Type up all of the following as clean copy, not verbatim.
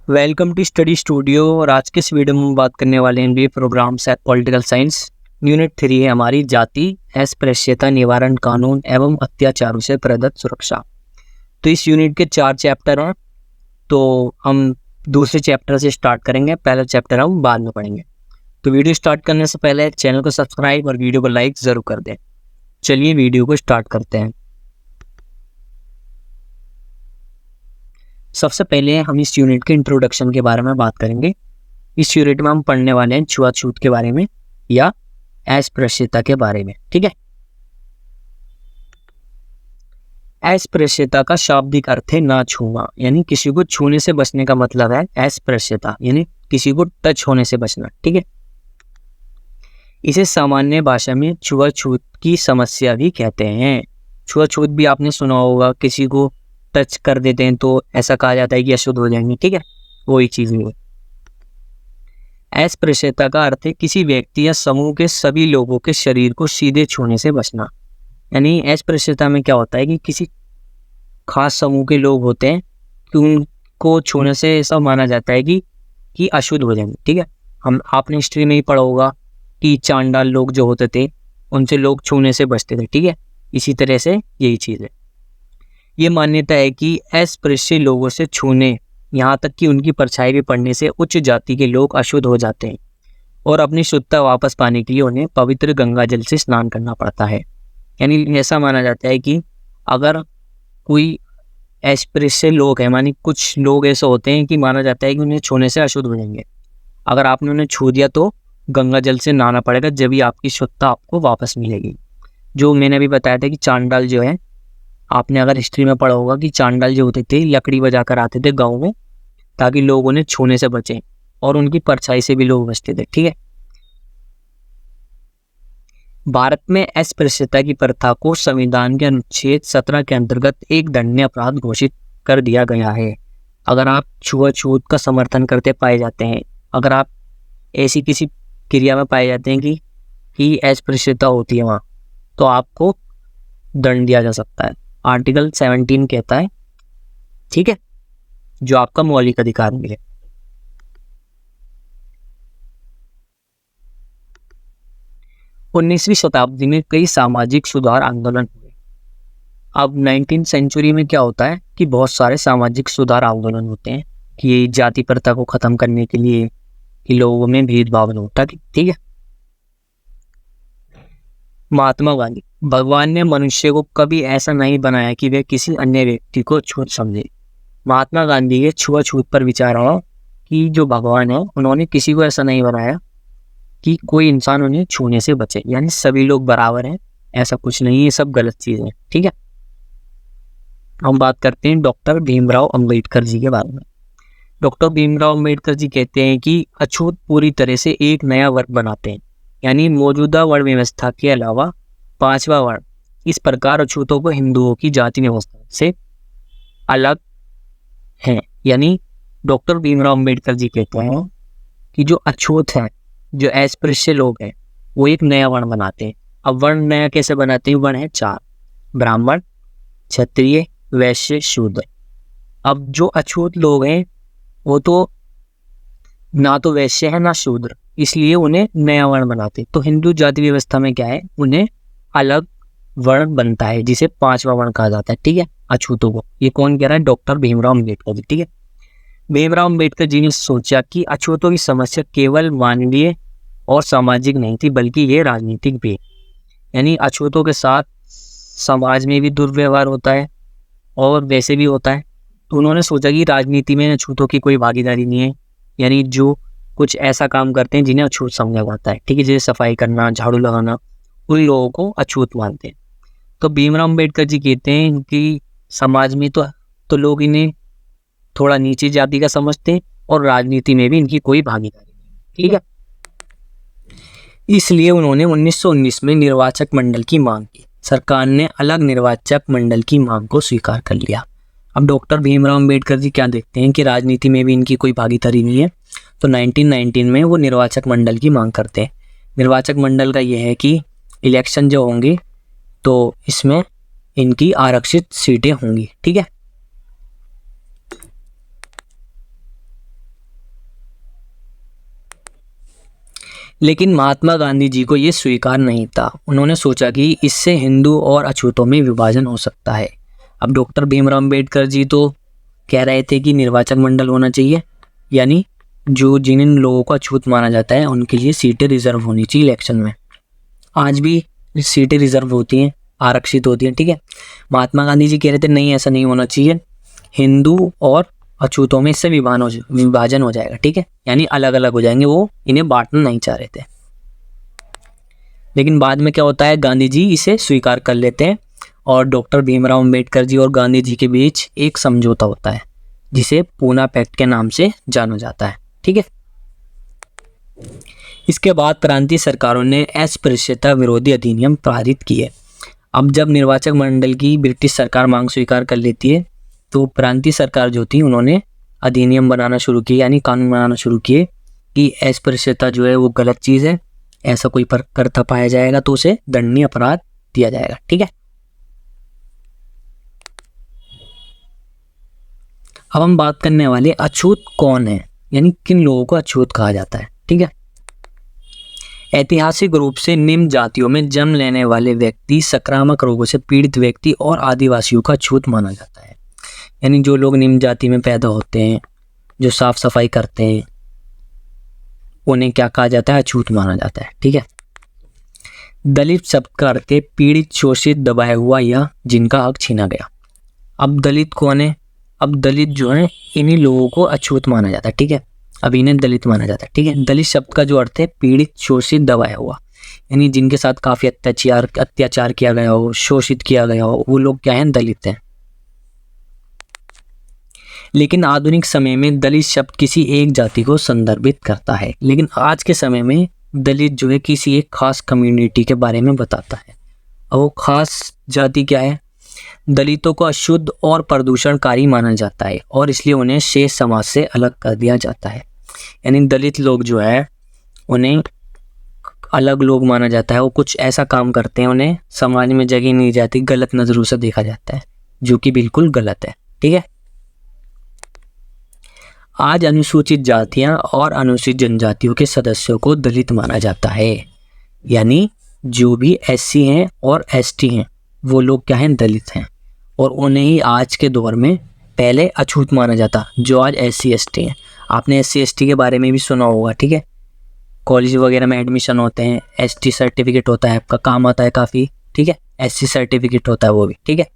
Welcome to study studio. और आज के इस वीडियो में हम बात करने वाले हैं एमबीए प्रोग्राम से पॉलिटिकल साइंस। यूनिट 3 है हमारी जाति, अस्पृश्यता निवारण कानून एवं अत्याचारों से प्रदत्त सुरक्षा। तो इस यूनिट के 4 चैप्टर हैं, तो हम दूसरे चैप्टर से स्टार्ट करेंगे। पहला चैप्टर हम बाद में पढ़ेंगे। तो वीडियो स्टार्ट करने से पहले चैनल को सब्सक्राइब और वीडियो को लाइक ज़रूर कर दें। चलिए वीडियो को स्टार्ट करते हैं। सबसे पहले हम इस यूनिट के इंट्रोडक्शन के बारे में बात करेंगे। इस यूनिट में हम पढ़ने वाले हैं छुआछूत के बारे में या अस्पृश्यता के बारे में। ठीक है, अस्पृश्यता का शाब्दिक अर्थ है ना छूना, यानी किसी को छूने से बचने का मतलब है अस्पृश्यता, यानी किसी को टच होने से बचना। ठीक है, इसे सामान्य भाषा में छुआछूत की समस्या भी कहते हैं। छुआछूत भी आपने सुना होगा, किसी को टच कर देते हैं तो ऐसा कहा जाता है कि अशुद्ध हो जाएंगे। ठीक है, वही चीज़ है। अस्पृश्यता का अर्थ है किसी व्यक्ति या समूह के सभी लोगों के शरीर को सीधे छूने से बचना। यानी अस्पृश्यता में क्या होता है कि किसी खास समूह के लोग होते हैं कि उनको छूने से ऐसा माना जाता है कि अशुद्ध हो जाएंगे। ठीक है, आपने हिस्ट्री में ही पढ़ा होगा कि चांडाल लोग जो होते थे उनसे लोग छूने से बचते थे। ठीक है, इसी तरह से यही चीज़ है। ये मान्यता है कि अस्पृश्य लोगों से छूने, यहाँ तक कि उनकी परछाई भी पड़ने से उच्च जाति के लोग अशुद्ध हो जाते हैं और अपनी शुद्धता वापस पाने के लिए उन्हें पवित्र गंगा जल से स्नान करना पड़ता है। यानी ऐसा माना जाता है कि अगर कोई अस्पृश्य लोग हैं, मानी कुछ लोग ऐसे होते हैं कि माना जाता है कि उन्हें छूने से अशुद्ध हो जाएंगे। अगर आपने उन्हें छू दिया तो गंगा जल से नहाना पड़ेगा, जब ही आपकी शुद्धता आपको वापस मिलेगी। जो मैंने अभी बताया था कि चांडाल जो है, आपने अगर हिस्ट्री में पढ़ा होगा कि चांडाल जो होते थे लकड़ी बजाकर आते थे गाँव में ताकि लोग उन्हें छूने से बचें और उनकी परछाई से भी लोग बचते थे। ठीक है, भारत में अस्पृश्यता की प्रथा को संविधान के अनुच्छेद 17 के अंतर्गत एक दंडनीय अपराध घोषित कर दिया गया है। अगर आप छुआछूत का समर्थन करते पाए जाते हैं, अगर आप ऐसी किसी क्रिया में पाए जाते हैं कि अस्पृश्यता होती है वहाँ, तो आपको दंड दिया जा सकता है। आर्टिकल 17 कहता है, ठीक है, जो आपका मौलिक अधिकार मिले। उन्नीसवीं शताब्दी में कई सामाजिक सुधार आंदोलन हुए। अब 19वीं सेंचुरी में क्या होता है कि बहुत सारे सामाजिक सुधार आंदोलन होते हैं कि जाति प्रथा को खत्म करने के लिए, कि लोगों में भेदभाव नहीं होता। ठीक है, महात्मा गांधी, भगवान ने मनुष्य को कभी ऐसा नहीं बनाया कि वे किसी अन्य व्यक्ति को छूत समझे। महात्मा गांधी के छुआछूत पर विचार हो कि जो भगवान है उन्होंने किसी को ऐसा नहीं बनाया कि कोई इंसान उन्हें छूने से बचे, यानी सभी लोग बराबर हैं, ऐसा कुछ नहीं, ये सब गलत चीज़ें हैं। ठीक है, हम बात करते हैं डॉक्टर भीमराव अंबेडकर जी के बारे में। डॉक्टर भीमराव अंबेडकर जी कहते हैं कि अछूत पूरी तरह से एक नया वर्ग बनाते हैं, यानी मौजूदा वर्ण व्यवस्था के अलावा 5वां वर्ण। इस प्रकार अछूतों को हिंदुओं की जाति व्यवस्था से अलग है। यानी डॉक्टर भीमराव अंबेडकर जी कहते हैं कि जो अछूत है, जो अस्पृश्य लोग हैं, वो एक नया वर्ण बनाते हैं। अब वर्ण नया कैसे बनाते हैं? वर्ण है 4, ब्राह्मण, क्षत्रिय, वैश्य, शूद्र। अब जो अछूत लोग हैं वो तो ना तो वैश्य है ना शूद्र, इसलिए उन्हें नया वर्ण बनाते। तो हिंदू जाति व्यवस्था में क्या है, उन्हें अलग वर्ण बनता है जिसे 5वां वर्ण कहा जाता है। ठीक है, अछूतों को। ये कौन कह रहा है? डॉक्टर भीमराव अंबेडकर जी। ठीक है, भीमराव अंबेडकर जी ने सोचा कि अछूतों की समस्या केवल मानवीय और सामाजिक नहीं थी, बल्कि ये राजनीतिक भी है। यानी अछूतों के साथ समाज में भी दुर्व्यवहार होता है और वैसे भी होता है। तो उन्होंने सोचा कि राजनीति में अछूतों की कोई भागीदारी नहीं है, यानी जो कुछ ऐसा काम करते हैं जिन्हें अछूत समझा जाता है। ठीक है, जैसे सफाई करना, झाड़ू लगाना, उन लोगों को अछूत मानते हैं। तो भीमराव अंबेडकर जी कहते हैं कि समाज में तो लोग इन्हें थोड़ा नीची जाति का समझते हैं और राजनीति में भी इनकी कोई भागीदारी नहीं। ठीक है, इसलिए उन्होंने 1919 में निर्वाचक मंडल की मांग की। सरकार ने अलग निर्वाचक मंडल की मांग को स्वीकार कर लिया। अब डॉक्टर भीमराव अंबेडकर जी क्या देखते हैं कि राजनीति में भी इनकी कोई भागीदारी नहीं है, तो 1919 में वो निर्वाचक मंडल की मांग करते हैं। निर्वाचक मंडल का ये है कि इलेक्शन जो होंगे तो इसमें इनकी आरक्षित सीटें होंगी। ठीक है, लेकिन महात्मा गांधी जी को ये स्वीकार नहीं था। उन्होंने सोचा कि इससे हिंदू और अछूतों में विभाजन हो सकता है। अब डॉक्टर भीमराव अम्बेडकर जी तो कह रहे थे कि निर्वाचक मंडल होना चाहिए, यानी जो जिन लोगों को अछूत माना जाता है उनके लिए सीटें रिजर्व होनी चाहिए इलेक्शन में। आज भी सीटें रिजर्व होती हैं, आरक्षित होती हैं, ठीक है। महात्मा गांधी जी कह रहे थे नहीं, ऐसा नहीं होना चाहिए, हिंदू और अछूतों में इससे विभाजन हो जाएगा, ठीक है, यानी अलग अलग हो जाएंगे, वो इन्हें बांटना नहीं चाह रहे थे। लेकिन बाद में क्या होता है, गांधी जी इसे स्वीकार कर लेते हैं और डॉक्टर भीमराव अम्बेडकर जी और गांधी जी के बीच एक समझौता होता है जिसे पूना पैक्ट के नाम से जाना जाता है, ठीक है। इसके बाद प्रांतीय सरकारों ने अस्पृश्यता विरोधी अधिनियम पारित किए। अब जब निर्वाचक मंडल की ब्रिटिश सरकार मांग स्वीकार कर लेती है तो प्रांतीय सरकार जो थी उन्होंने अधिनियम बनाना शुरू किए, यानी कानून बनाना शुरू किए कि अस्पृश्यता जो है वो गलत चीज़ है, ऐसा कोई करता पाया जाएगा तो उसे दंडनीय अपराध दिया जाएगा, ठीक है। अब हम बात करने वाले अछूत कौन है, यानी किन लोगों को अछूत कहा जाता है, ठीक है। ऐतिहासिक रूप से निम्न जातियों में जन्म लेने वाले व्यक्ति, संक्रामक रोगों से पीड़ित व्यक्ति और आदिवासियों का अछूत माना जाता है। यानी जो लोग निम्न जाति में पैदा होते हैं, जो साफ सफाई करते हैं, उन्हें क्या कहा जाता है, अछूत माना जाता है, ठीक है। दलित शब्द का अर्थ है पीड़ित, शोषित, दबाया हुआ या जिनका हक छीना गया। अब दलित कौन है, अब दलित जो है इन्हीं लोगों को अछूत माना जाता है, ठीक है। अब इन्हें दलित माना जाता है, ठीक है। दलित शब्द का जो अर्थ है पीड़ित, शोषित, दबाया हुआ, यानी जिनके साथ काफ़ी अत्याचार किया गया हो, शोषित किया गया हो, वो लोग क्या हैं, दलित हैं। लेकिन आधुनिक समय में दलित शब्द किसी एक जाति को संदर्भित करता है, लेकिन आज के समय में दलित जो है किसी एक खास कम्युनिटी के बारे में बताता है। और वो खास जाति क्या है, दलितों को अशुद्ध और प्रदूषणकारी माना जाता है और इसलिए उन्हें शेष समाज से अलग कर दिया जाता है। यानी दलित लोग जो है उन्हें अलग लोग माना जाता है, वो कुछ ऐसा काम करते हैं, उन्हें समाज में जगह नहीं जाती, गलत नज़रों से देखा जाता है, जो कि बिल्कुल गलत है, ठीक है। आज अनुसूचित जातियां और अनुसूचित जनजातियों के सदस्यों को दलित माना जाता है, यानी जो भी एससी हैं और एसटी हैं वो लोग क्या हैं, दलित हैं, और उन्हें ही आज के दौर में पहले अछूत माना जाता जो आज एससी एसटी हैं। आपने एससी एसटी के बारे में भी सुना होगा, ठीक है। कॉलेज वगैरह में एडमिशन होते हैं, एसटी सर्टिफिकेट होता है, आपका काम आता है काफ़ी, ठीक है। एससी सर्टिफिकेट होता है वो भी, ठीक है।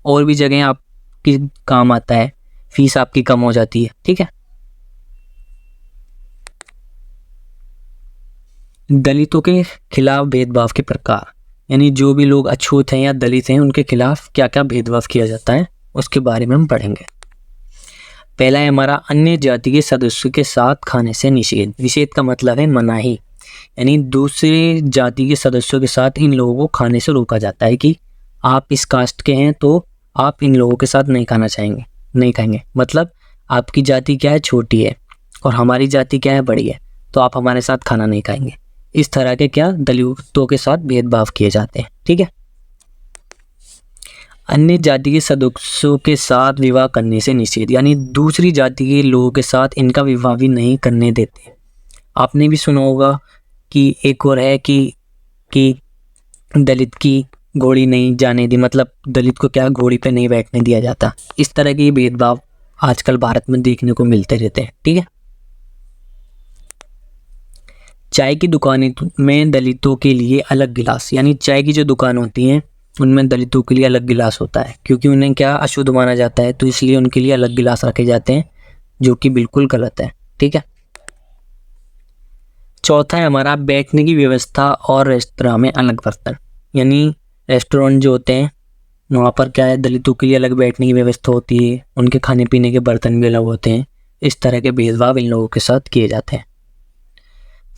और भी जगह आपकी काम आता है, फीस आपकी कम हो जाती है, ठीक है। दलितों के खिलाफ भेदभाव के प्रकार, यानी जो भी लोग अछूत हैं या दलित हैं उनके खिलाफ क्या क्या भेदभाव किया जाता है उसके बारे में हम पढ़ेंगे। पहला है हमारा अन्य जाति के सदस्यों के साथ खाने से निषेध। निषेध का मतलब है मनाही, यानी दूसरे जाति के सदस्यों के साथ इन लोगों को खाने से रोका जाता है कि आप इस कास्ट के हैं तो आप इन लोगों के साथ नहीं खाएंगे। मतलब आपकी जाति क्या है, छोटी है, और हमारी जाति क्या है, बड़ी है, तो आप हमारे साथ खाना नहीं खाएंगे। इस तरह के क्या दलितों के साथ भेदभाव किए जाते हैं, ठीक है। अन्य जाति के सदस्यों के साथ विवाह करने से निषेध, यानी दूसरी जाति के लोगों के साथ इनका विवाह भी नहीं करने देते। आपने भी सुना होगा कि एक और है कि दलित की घोड़ी नहीं जाने दी, मतलब दलित को क्या घोड़ी पे नहीं बैठने दिया जाता। इस तरह के भेदभाव आजकल भारत में देखने को मिलते रहते हैं, ठीक है। चाय की दुकान में दलितों के लिए अलग गिलास, यानी चाय की जो दुकान होती हैं उनमें दलितों के लिए अलग गिलास होता है, क्योंकि उन्हें क्या अशुद्ध माना जाता है, तो इसलिए उनके लिए अलग गिलास रखे जाते हैं, जो कि बिल्कुल गलत है, ठीक है। चौथा है हमारा बैठने की व्यवस्था और रेस्तरां में अलग बर्तन, यानी रेस्टोरेंट जो होते हैं वहाँ पर क्या है, दलितों के लिए अलग बैठने की व्यवस्था होती है, उनके खाने पीने के बर्तन भी अलग होते हैं। इस तरह के भेदभाव इन लोगों के साथ किए जाते हैं।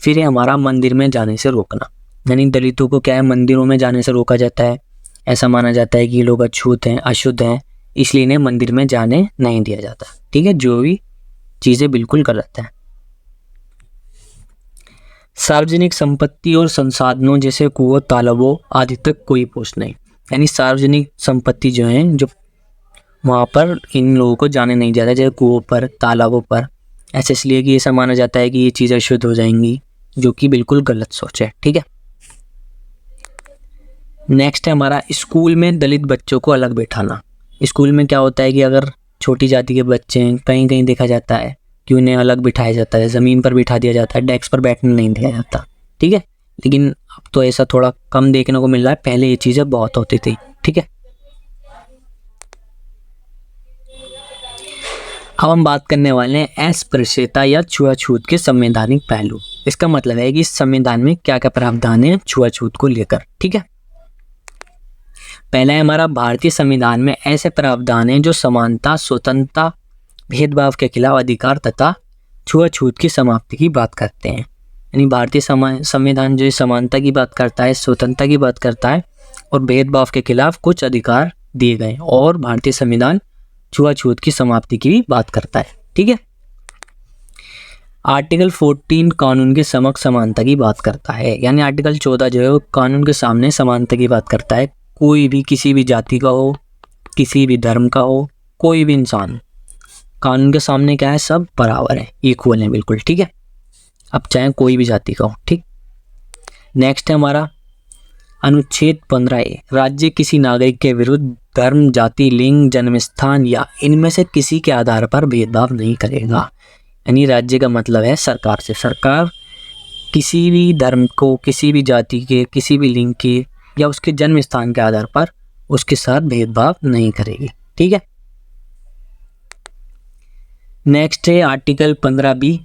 फिर है हमारा मंदिर में जाने से रोकना, यानी दलितों को क्या है, मंदिरों में जाने से रोका जाता है। ऐसा माना जाता है कि ये लोग अछूत हैं, अशुद्ध हैं, इसलिए इन्हें मंदिर में जाने नहीं दिया जाता, ठीक है, जो भी चीज़ें बिल्कुल गलत हैं। सार्वजनिक संपत्ति और संसाधनों जैसे कुओं, तालाबों आदि तक कोई पहुँच नहीं, यानी सार्वजनिक संपत्ति जो है जो वहाँ पर इन लोगों को जाने नहीं जाता, जैसे कुओं पर, तालाबों पर, ऐसे इसलिए कि ऐसा माना जाता है कि ये चीज़ें अशुद्ध हो जाएंगी, जो कि बिल्कुल गलत सोच है। ठीक है, नेक्स्ट है हमारा स्कूल में दलित बच्चों को अलग बैठाना। स्कूल में क्या होता है कि अगर छोटी जाति के बच्चे हैं, कहीं कहीं देखा जाता है कि उन्हें अलग बिठाया जाता है, ज़मीन पर बिठा दिया जाता है, डेस्क पर बैठने नहीं दिया जाता। ठीक है, लेकिन अब तो ऐसा थोड़ा कम देखने को मिल रहा है, पहले ये चीज़ें बहुत होती थी। ठीक है, अब हम बात करने वाले हैं अस्पृश्यता या छुआछूत के संवैधानिक पहलू। इसका मतलब है कि इस संविधान में क्या क्या प्रावधान है छुआछूत को लेकर। ठीक है, पहला है हमारा भारतीय संविधान में ऐसे प्रावधान हैं जो समानता, स्वतंत्रता, भेदभाव के खिलाफ अधिकार तथा छुआछूत की समाप्ति की बात करते हैं। यानी भारतीय संविधान जो समानता की बात करता है, स्वतंत्रता की बात करता है और भेदभाव के खिलाफ कुछ अधिकार दिए गए, और भारतीय संविधान छुआछूत की समाप्ति की भी बात करता है। ठीक है, आर्टिकल 14 कानून के समक्ष समानता की बात करता है। यानी आर्टिकल 14 जो है वो कानून के सामने समानता की बात करता है। कोई भी किसी भी जाति का हो, किसी भी धर्म का हो, कोई भी इंसान कानून के सामने क्या है, सब बराबर है, इक्वल है बिल्कुल। ठीक है, अब चाहे कोई भी जाति का हो। ठीक, नेक्स्ट है हमारा अनुच्छेद 15A, राज्य किसी नागरिक के विरुद्ध धर्म, जाति, लिंग, जन्म स्थान या इनमें से किसी के आधार पर भेदभाव नहीं करेगा। यानी राज्य का मतलब है सरकार से। सरकार किसी भी धर्म को, किसी भी जाति के, किसी भी लिंग के या उसके जन्म स्थान के आधार पर उसके साथ भेदभाव नहीं करेगी। ठीक है, नेक्स्ट है आर्टिकल 15B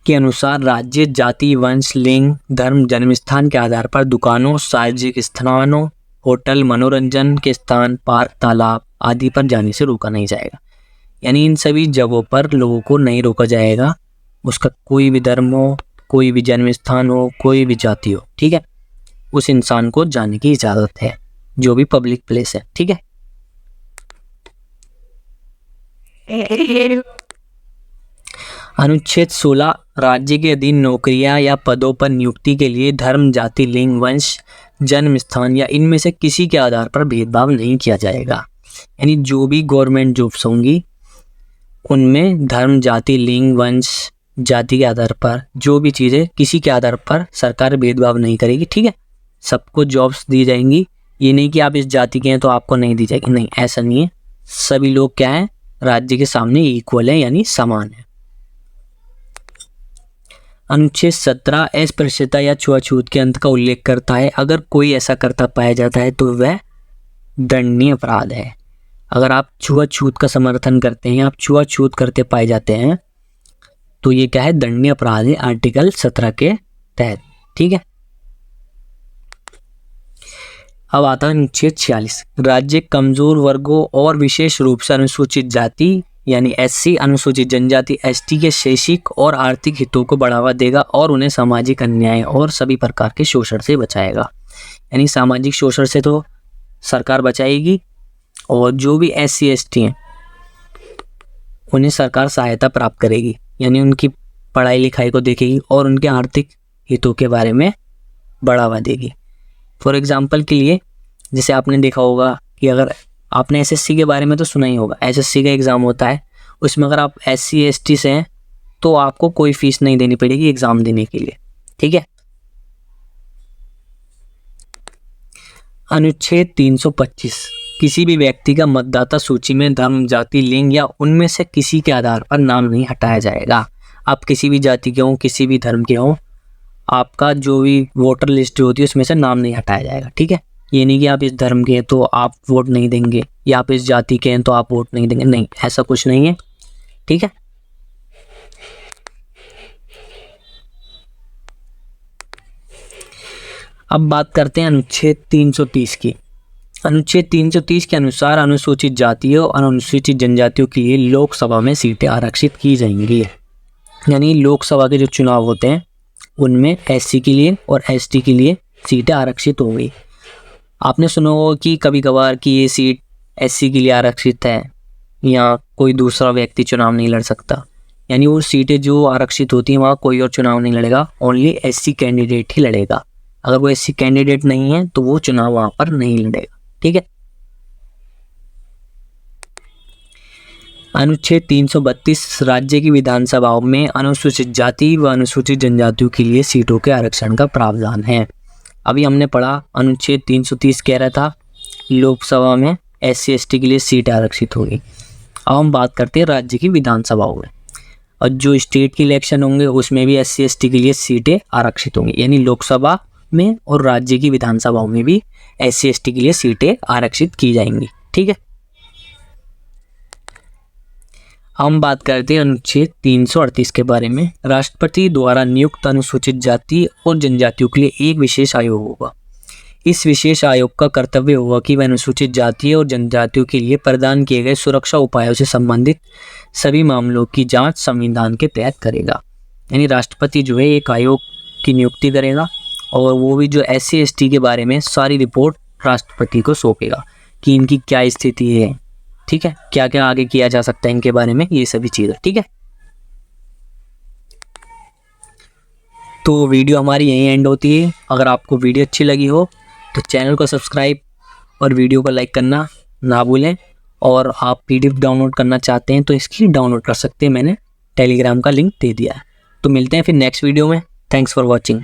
के अनुसार राज्य जाति, वंश, लिंग, धर्म, जन्म स्थान के आधार पर दुकानों, सार्वजनिक स्थानों, होटल, मनोरंजन के स्थान, पार्क, तालाब आदि पर जाने से रोका नहीं जाएगा। यानी इन सभी जगहों पर लोगों को नहीं रोका जाएगा, उसका कोई भी धर्म हो, कोई भी जन्म स्थान हो, कोई भी जाति हो। ठीक है, उस इंसान को जाने की इजाज़त है, जो भी पब्लिक प्लेस है। ठीक है, अनुच्छेद 16 राज्य के अधीन नौकरियां या पदों पर नियुक्ति के लिए धर्म, जाति, लिंग, वंश, जन्म स्थान या इनमें से किसी के आधार पर भेदभाव नहीं किया जाएगा। यानी जो भी गवर्नमेंट जॉब्स होंगी उनमें धर्म, जाति, लिंग, वंश, जाति के आधार पर जो भी चीज़ें, किसी के आधार पर सरकार भेदभाव नहीं करेगी। ठीक है, सबको जॉब्स दी जाएंगी। ये नहीं कि आप इस जाति के हैं तो आपको नहीं दी जाएगी, नहीं, ऐसा नहीं है। सभी लोग क्या हैं, राज्य के सामने इक्वल है, यानी समान है। अनुच्छेद 17 अस्पृश्यता या छुआछूत के अंत का उल्लेख करता है। अगर कोई ऐसा करता पाया जाता है तो वह दंडनीय अपराध है। अगर आप छुआछूत का समर्थन करते हैं, आप छुआछूत करते पाए जाते हैं तो ये क्या है, दंडनीय अपराध है आर्टिकल 17 के तहत। ठीक है, अब आता है अनुच्छेद 46, राज्य कमजोर वर्गों और विशेष रूप से अनुसूचित जाति यानी SC, अनुसूचित जनजाति ST के शैक्षिक और आर्थिक हितों को बढ़ावा देगा और उन्हें सामाजिक अन्याय और सभी प्रकार के शोषण से बचाएगा। यानी सामाजिक शोषण से तो सरकार बचाएगी, और जो भी SC ST हैं उन्हें सरकार सहायता प्राप्त करेगी, यानी उनकी पढ़ाई लिखाई को देखेगी और उनके आर्थिक हितों के बारे में बढ़ावा देगी। फॉर एग्जाम्पल के लिए, जैसे आपने देखा होगा कि अगर आपने SSC के बारे में तो सुना ही होगा, SSC का एग्ज़ाम होता है, उसमें अगर आप SC ST से हैं तो आपको कोई फीस नहीं देनी पड़ेगी एग्ज़ाम देने के लिए। ठीक है, अनुच्छेद 325, किसी भी व्यक्ति का मतदाता सूची में धर्म, जाति, लिंग या उनमें से किसी के आधार पर नाम नहीं हटाया जाएगा। आप किसी भी जाति के हों, किसी भी धर्म के हों, आपका जो भी वोटर लिस्ट होती है उसमें से नाम नहीं हटाया जाएगा। ठीक है, ये नहीं कि आप इस धर्म के हैं तो आप वोट नहीं देंगे, या आप इस जाति के हैं तो आप वोट नहीं देंगे, नहीं, ऐसा कुछ नहीं है। ठीक है, अब बात करते हैं अनुच्छेद 330 की। अनुच्छेद 330 के अनुसार अनुसूचित जातियों और अनुसूचित जनजातियों के लिए लोकसभा में सीटें आरक्षित की जाएंगी। यानी लोकसभा के जो चुनाव होते हैं उनमें SC के लिए और ST के लिए सीटें आरक्षित होंगी। आपने सुना होगा कि कभी कभार कि ये सीट SC के लिए आरक्षित है या कोई दूसरा व्यक्ति चुनाव नहीं लड़ सकता। यानी वो सीटें जो आरक्षित होती हैं वहाँ कोई और चुनाव नहीं लड़ेगा, ओनली SC कैंडिडेट ही लड़ेगा। अगर वो SC कैंडिडेट नहीं है तो वो चुनाव वहाँ पर नहीं लड़ेगा। ठीक है, अनुच्छेद 332 राज्य की विधानसभाओं में अनुसूचित जाति व अनुसूचित जनजातियों के लिए सीटों के आरक्षण का प्रावधान है। अभी हमने पढ़ा अनुच्छेद 330 कह रहा था लोकसभा में SC ST के लिए सीट आरक्षित होगी। अब हम बात करते हैं राज्य की विधानसभाओं में, और जो स्टेट के इलेक्शन होंगे उसमें भी SC ST के लिए सीटें आरक्षित होंगी, यानी लोकसभा में और राज्य की विधानसभाओं में भी SC ST के लिए सीटें आरक्षित की जाएंगी। ठीक है, हम बात करते हैं अनुच्छेद 338 के बारे में। राष्ट्रपति द्वारा नियुक्त अनुसूचित जाति और जनजातियों के लिए एक विशेष आयोग होगा। इस विशेष आयोग का कर्तव्य होगा कि वह अनुसूचित जाति और जनजातियों के लिए प्रदान किए गए सुरक्षा उपायों से संबंधित सभी मामलों की जांच संविधान के तहत करेगा। यानी राष्ट्रपति जो है एक आयोग की नियुक्ति करेगा और वो भी जो SC ST के बारे में सारी रिपोर्ट राष्ट्रपति को सौंपेगा कि इनकी क्या स्थिति है, ठीक है, क्या क्या आगे किया जा सकता है इनके बारे में, ये सभी चीज़ें। ठीक है, तो वीडियो हमारी यहीं एंड होती है। अगर आपको वीडियो अच्छी लगी हो तो चैनल को सब्सक्राइब और वीडियो को लाइक करना ना भूलें। और आप PDF डाउनलोड करना चाहते हैं तो इसकी डाउनलोड कर सकते हैं, मैंने टेलीग्राम का लिंक दे दिया है। तो मिलते हैं फिर नेक्स्ट वीडियो में। Thanks for watching.